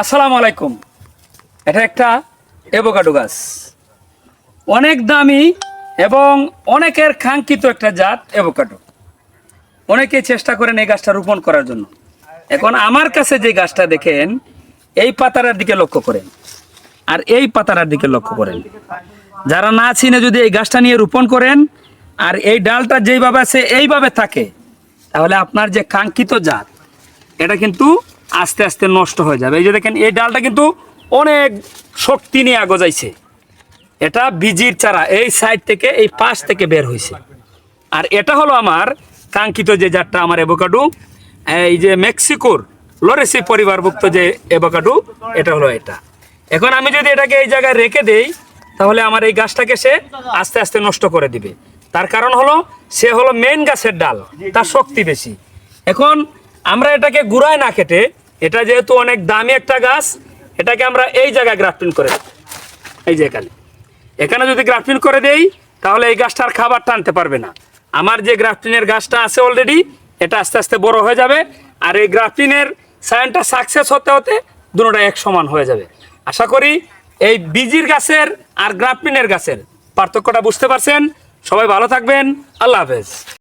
আসসালামু আলাইকুম। এটা একটা অ্যাভোকাডো গাছ, অনেক দামি এবং অনেকের কাঙ্ক্ষিত একটা জাত অ্যাভোকাডো। অনেকে চেষ্টা করেন এই গাছটা রোপণ করার জন্য। এখন আমার কাছে যে গাছটা দেখেন, এই পাতাটার দিকে লক্ষ্য করেন আর এই পাতাটার দিকে লক্ষ্য করেন। যারা না চিনে যদি এই গাছটা নিয়ে রোপণ করেন আর এই ডালটা যেইভাবে আছে এইভাবে থাকে, তাহলে আপনার যে কাঙ্ক্ষিত জাত এটা কিন্তু আস্তে আস্তে নষ্ট হয়ে যাবে। এই যে দেখেন, এই ডালটা কিন্তু অনেক শক্তি নিয়ে গজাইছে। এটা বীজির চারা এই সাইড থেকে, এই পাশ থেকে বের হয়েছে। আর এটা হলো আমার কাঙ্ক্ষিত যে জাতটা, আমার অ্যাভোকাডো, এই যে মেক্সিকোর লরেসি পরিবারভুক্ত যে অ্যাভোকাডো, এটা হলো এটা। এখন আমি যদি এটাকে এই জায়গায় রেখে দেই, তাহলে আমার এই গাছটাকে সে আস্তে আস্তে নষ্ট করে দিবে। তার কারণ হলো, সে হলো মেন গাছের ডাল, তার শক্তি বেশি। এখন আমরা এটাকে গুড়ায় না কেটে, এটা যেহেতু অনেক দামি একটা গাছ, এটাকে আমরা এই জায়গায় গ্রাফটিং করে, এই যে এখানে যদি গ্রাফটিং করে দেই, তাহলে এই গাছটা আর খাবার টানতে পারবে না। আমার যে গ্রাফটিনের গাছটা আছে অলরেডি, এটা আস্তে আস্তে বড় হয়ে যাবে। আর এই গ্রাফটিনের সায়েন্সটা সাকসেস হতে হতে দুটোটা এক সমান হয়ে যাবে। আশা করি এই বীজির গাছের আর গ্রাফটিনের গাছের পার্থক্যটা বুঝতে পারছেন। সবাই ভালো থাকবেন। আল্লাহ হাফেজ।